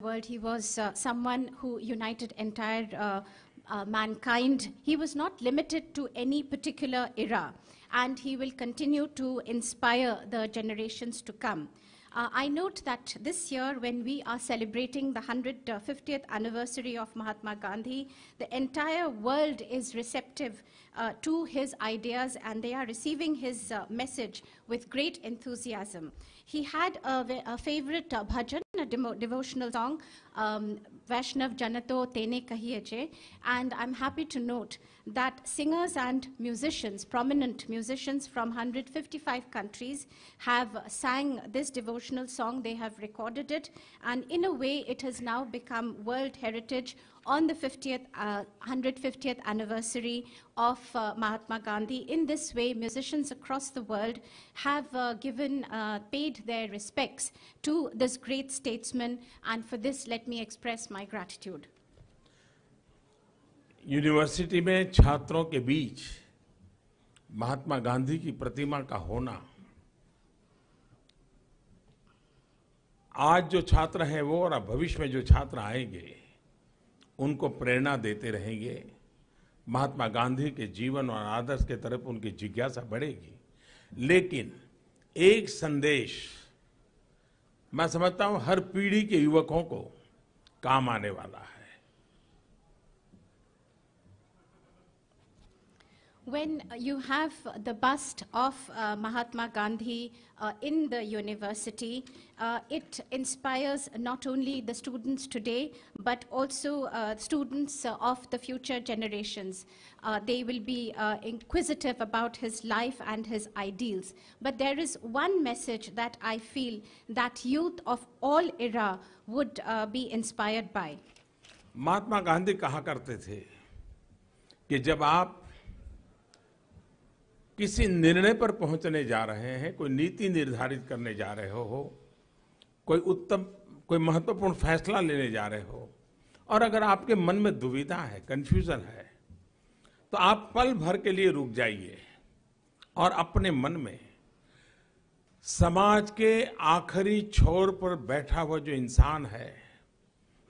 world. He was someone who united entire mankind. He was not limited to any particular era, and he will continue to inspire the generations to come. I note that this year, when we are celebrating the 150th anniversary of Mahatma Gandhi, the entire world is receptive to his ideas, and they are receiving his message with great enthusiasm. He had a favorite bhajan, a devotional song, Vaishnav Janato Tene Kahiye Je, and I'm happy to note that singers and musicians, prominent musicians from 155 countries have sang this devotional song. They have recorded it, and in a way it has now become World Heritage on the 150th anniversary of Mahatma Gandhi. In this way, musicians across the world have paid their respects to this great statesman, and for this let me express my gratitude. University में छात्रों के बीच महात्मा गांधी की प्रतिमा का होना, आज जो छात्र हैं वो और भविष्य में जो छात्र आएंगे उनको प्रेरणा देते रहेंगे। महात्मा गांधी के जीवन और आदर्श के तरफ उनकी जिज्ञासा बढ़ेगी। लेकिन एक संदेश मैं समझता हूं हर पीढ़ी के युवकों को काम आने वाला है। When you have the bust of Mahatma Gandhi in the university, it inspires not only the students today, but also students of the future generations. They will be inquisitive about his life and his ideals. But there is one message that I feel that youth of all era would be inspired by. Mahatma Gandhi कहा करते थे कि जब आप किसी निर्णय पर पहुंचने जा रहे हैं, कोई नीति निर्धारित करने जा रहे हो, कोई महत्वपूर्ण फैसला लेने जा रहे हो, और अगर आपके मन में दुविधा है, कंफ्यूजन है, तो आप पल भर के लिए रुक जाइए और अपने मन में समाज के आखिरी छोर पर बैठा हुआ जो इंसान है,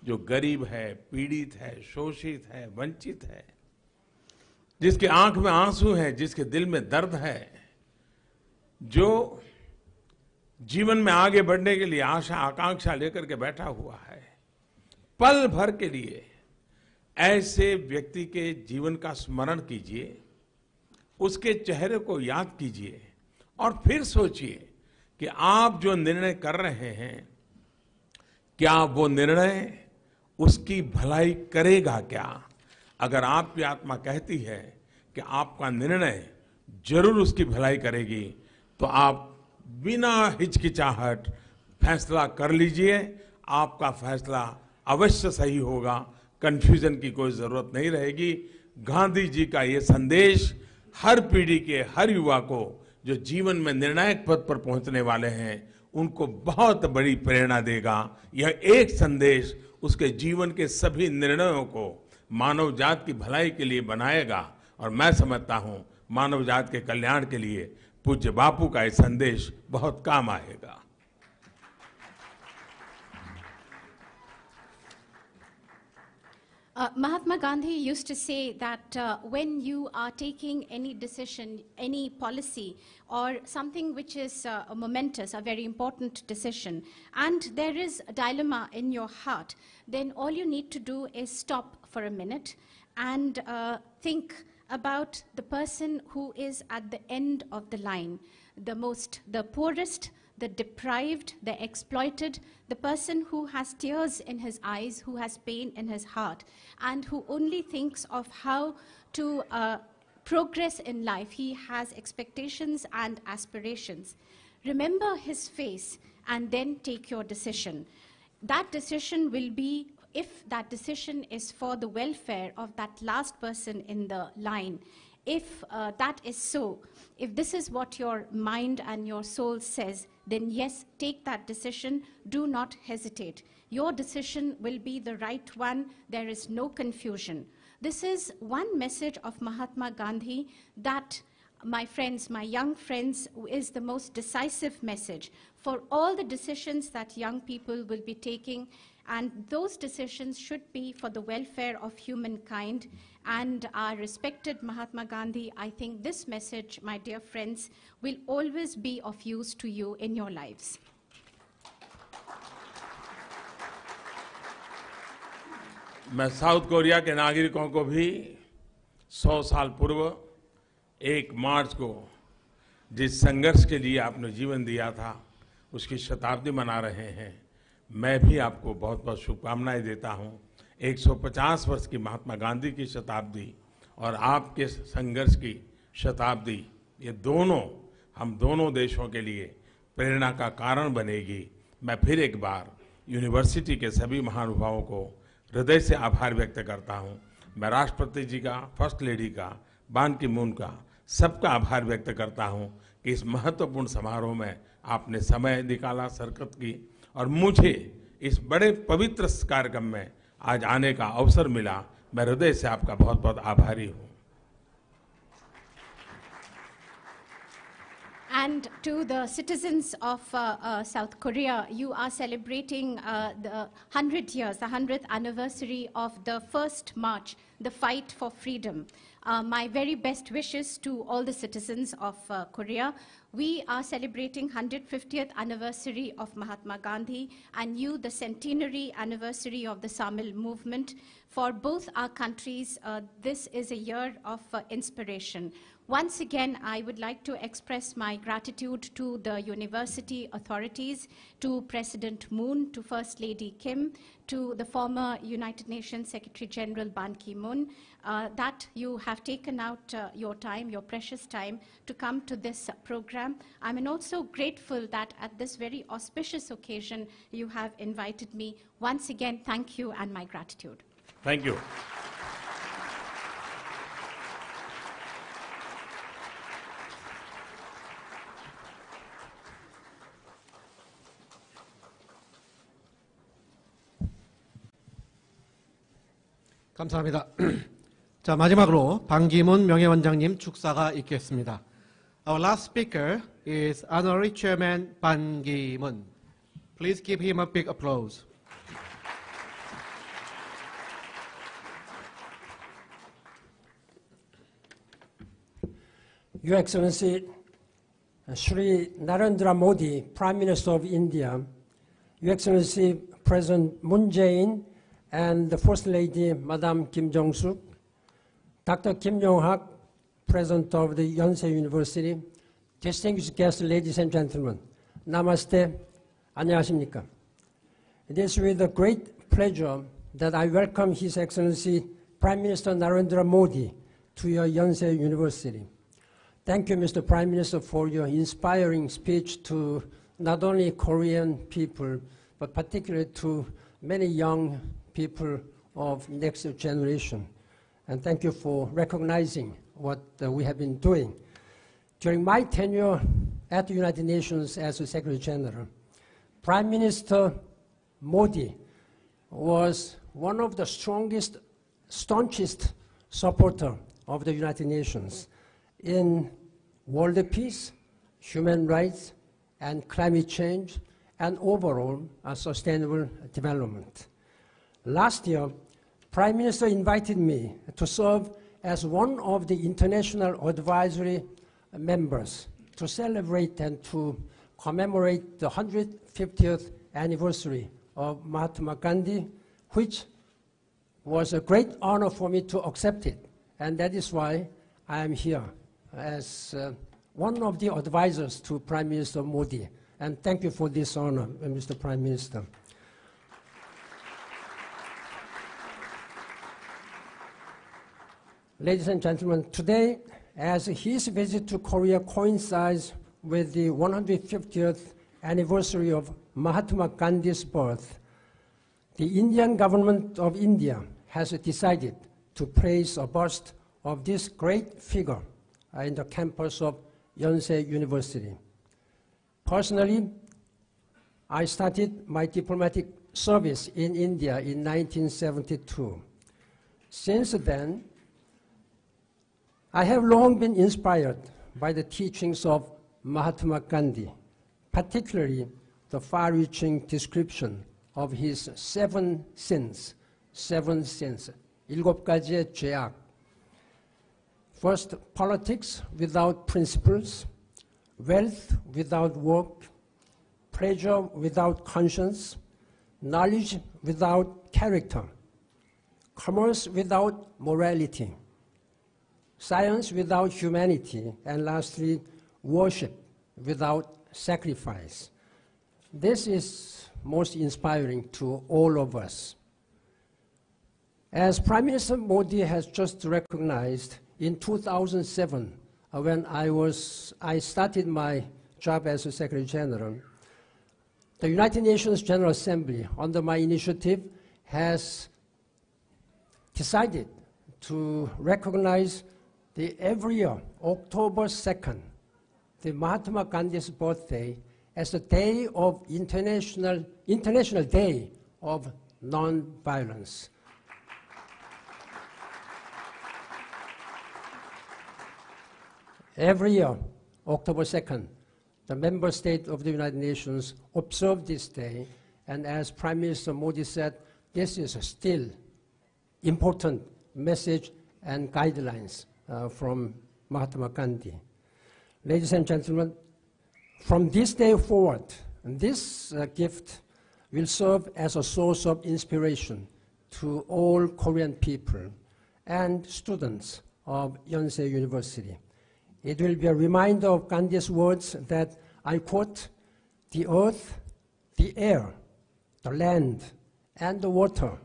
जो गरीब है, पीड़ित है, शोषित है, वंचित है, जिसके आंख में आंसू है, जिसके दिल में दर्द है, जो जीवन में आगे बढ़ने के लिए आशा आकांक्षा लेकर के बैठा हुआ है, पल भर के लिए ऐसे व्यक्ति के जीवन का स्मरण कीजिए, उसके चेहरे को याद कीजिए और फिर सोचिए कि आप जो निर्णय कर रहे हैं, क्या वो निर्णय उसकी भलाई करेगा क्या? अगर आपकी आत्मा कहती है कि आपका निर्णय जरूर उसकी भलाई करेगी, तो आप बिना हिचकिचाहट फैसला कर लीजिए। आपका फैसला अवश्य सही होगा, कंफ्यूजन की कोई जरूरत नहीं रहेगी। गांधी जी का ये संदेश हर पीढ़ी के हर युवा को जो जीवन में निर्णायक पद पर पहुंचने वाले हैं, उनको बहुत बड़ी प्रेरणा देगा। यह एक संदेश उसके जीवन के सभी निर्णयों को मानव जात की भलाई के लिए बनाएगा, और मैं समझता हूं मानव जात के कल्याण के लिए पूज्य बापू का यह संदेश बहुत काम आएगा। Mahatma Gandhi used to say that when you are taking any decision, any policy, or something which is momentous, a very important decision, and there is a dilemma in your heart, then all you need to do is stop for a minute and think about the person who is at the end of the line, the poorest, the deprived, the exploited, the person who has tears in his eyes, who has pain in his heart, and who only thinks of how to progress in life. He has expectations and aspirations. Remember his face and then take your decision. That decision will be, if that decision is for the welfare of that last person in the line, if that is so, if this is what your mind and your soul says, then yes, take that decision. Do not hesitate. Your decision will be the right one. There is no confusion. This is one message of Mahatma Gandhi that, my friends, my young friends, is the most decisive message for all the decisions that young people will be taking And those decisions should be for the welfare of humankind. And our respected Mahatma Gandhi, I think this message, my dear friends, will always be of use to you in your lives. मैं south Korea के नागरिकों को भी 100 साल पूर्व 1 मार्च को जिस संघर्ष के लिए आपने जीवन दिया था उसकी शताब्दी मना रहे हैं। मैं भी आपको बहुत बहुत शुभकामनाएं देता हूं। 150 वर्ष की महात्मा गांधी की शताब्दी और आपके संघर्ष की शताब्दी, ये दोनों हम दोनों देशों के लिए प्रेरणा का कारण बनेगी। मैं फिर एक बार यूनिवर्सिटी के सभी महानुभावों को हृदय से आभार व्यक्त करता हूं। मैं राष्ट्रपति जी का, फर्स्ट लेडी का, बान की मून का, सबका आभार व्यक्त करता हूं कि इस महत्वपूर्ण समारोह में आपने समय निकाला, शिरकत की और मुझे इस बड़े पवित्र कार्यक्रम में आज आने का अवसर मिला। मैं हृदय से आपका बहुत बहुत आभारी हूं। And to the citizens of South Korea, you are celebrating the 100 years, the 100th anniversary of the first march, the fight for freedom. My very best wishes to all the citizens of Korea. We are celebrating 150th anniversary of Mahatma Gandhi, and you the centenary anniversary of the Samil movement. For both our countries, this is a year of inspiration. Once again, I would like to express my gratitude to the university authorities, to President Moon, to First Lady Kim, to the former United Nations Secretary General Ban Ki-moon, that you have taken out your time, your precious time, to come to this program. I'm also grateful that at this very auspicious occasion, you have invited me. Once again, thank you and my gratitude. Thank you. 감사합니다. 자, 마지막으로 반기문 명예원장님 축사가 있겠습니다. Our last speaker is Honorary Chairman Ban Ki-moon. Please give him a big applause. Your Excellency, Shri Narendra Modi, Prime Minister of India, Your Excellency President Moon Jae-in, and the First Lady, Madam Kim Jong-suk, Dr. Kim Yong-hak, President of the Yonsei University, distinguished guests, ladies and gentlemen, Namaste, 안녕하십니까. It is with a great pleasure that I welcome His Excellency Prime Minister Narendra Modi to your Yonsei University. Thank you, Mr. Prime Minister, for your inspiring speech to not only Korean people, but particularly to many young people of next generation. And thank you for recognizing what we have been doing. During my tenure at the United Nations as a Secretary General, Prime Minister Modi was one of the strongest, staunchest supporter of the United Nations in world peace, human rights, and climate change, and overall sustainable development. Last year, Prime Minister invited me to serve as one of the international advisory members to celebrate and to commemorate the 150th anniversary of Mahatma Gandhi, which was a great honor for me to accept it. And that is why I am here as one of the advisors to Prime Minister Modi. And thank you for this honor, Mr. Prime Minister. Ladies and gentlemen, today, as his visit to Korea coincides with the 150th anniversary of Mahatma Gandhi's birth, the Indian government of India has decided to place a bust of this great figure in the campus of Yonsei University. Personally, I started my diplomatic service in India in 1972. Since then, I have long been inspired by the teachings of Mahatma Gandhi, particularly the far-reaching description of his seven sins. 일곱 가지의 죄악. First, politics without principles, wealth without work, pleasure without conscience, knowledge without character, commerce without morality, science without humanity, and lastly, worship without sacrifice. This is most inspiring to all of us. As Prime Minister Modi has just recognized, in 2007, when I started my job as a Secretary General, the United Nations General Assembly, under my initiative, has decided to recognize every year, October 2nd, the Mahatma Gandhi's birthday, as a day of International Day of Non-Violence. Every year, October 2nd, the member states of the United Nations observe this day, and as Prime Minister Modi said, this is a still important message and guidelines from Mahatma Gandhi. Ladies and gentlemen, from this day forward, this gift will serve as a source of inspiration to all Korean people and students of Yonsei University. It will be a reminder of Gandhi's words that, I quote, "The earth, the air, the land, and the water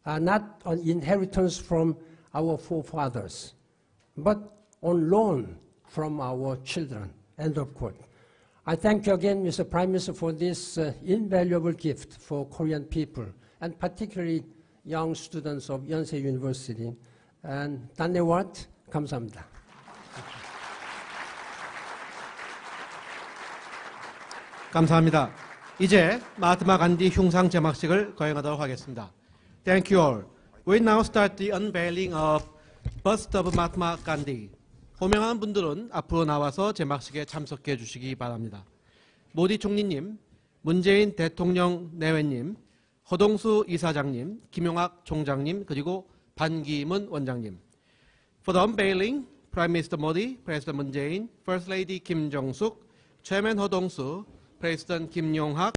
are not an inheritance from our forefathers, but on loan from our children," end of quote. I thank you again, Mr. Prime Minister, for this invaluable gift for Korean people, and particularly young students of Yonsei University. And 단내왓 감사합니다. 감사합니다. 이제 마하트마 간디 흉상 제막식을 거행하도록 하겠습니다. Thank you all. We now start the unveiling of bust of Mahatma Gandhi. 호명하는 분들은 앞으로 나와서 제막식에 참석해 주시기 바랍니다. 모디 총리님, 문재인 대통령 내외님, 허동수 이사장님, 김용학 총장님, 그리고 반기문 원장님. For the unveiling, Prime Minister Modi, President Moon Jae-in, First Lady Kim Jong-suk, Chairman 허동수, President Kim Yong-hak,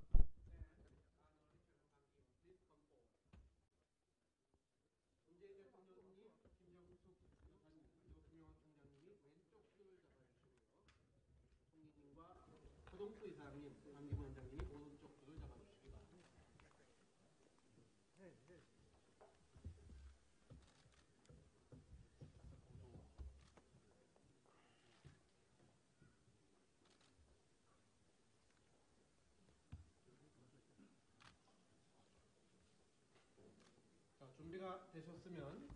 준비가 되셨으면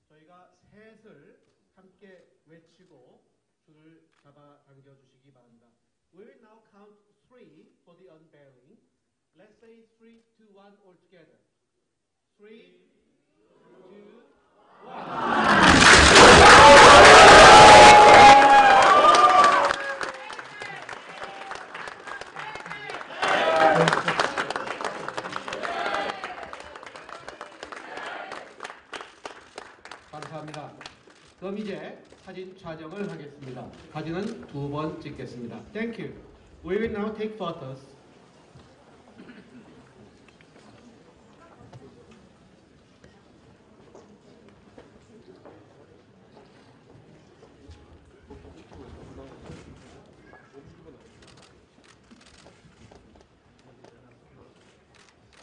저희가 셋을 함께 외치고 줄을 잡아 당겨주시기 바랍니다. We will now count 3 for the unveiling. Let's say 3, 2, 1 all together. 3, 2, 1. 감사합니다. 그럼 이제 사진 촬영을 하겠습니다. 사진은 2번 찍겠습니다. Thank you. We will now take photos.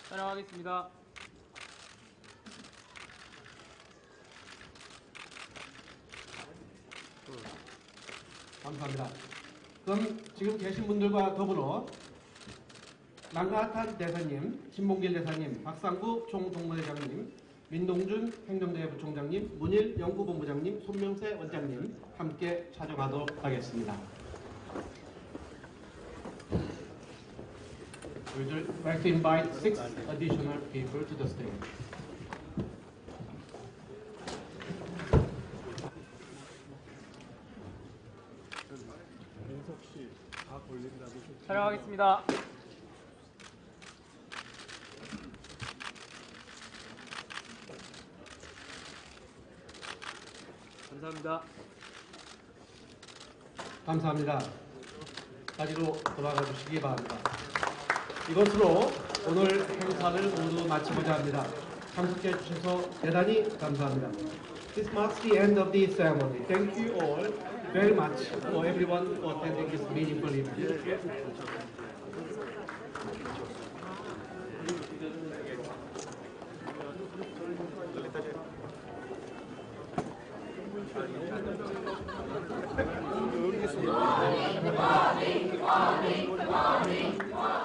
촬영하겠습니다. 감사합니다. 그럼 지금 계신 분들과 더불어 랑가탄 대사님, 신봉길 대사님, 박상구 총동문회장님, 민동준 행정대회 부총장님, 문일 연구본부장님, 손명세 원장님 함께 촬영하도록 하겠습니다. We would like to invite 6 additional people to the stage. 촬영하겠습니다. 감사합니다. 감사합니다. 자리로 돌아가 주시기 바랍니다. 이것으로 오늘 행사를 모두 마치고자 합니다. 참석해 주셔서 대단히 감사합니다. This marks the end of the ceremony. Thank you all very much for everyone for attending this meaningful event. Morning, morning, morning, morning.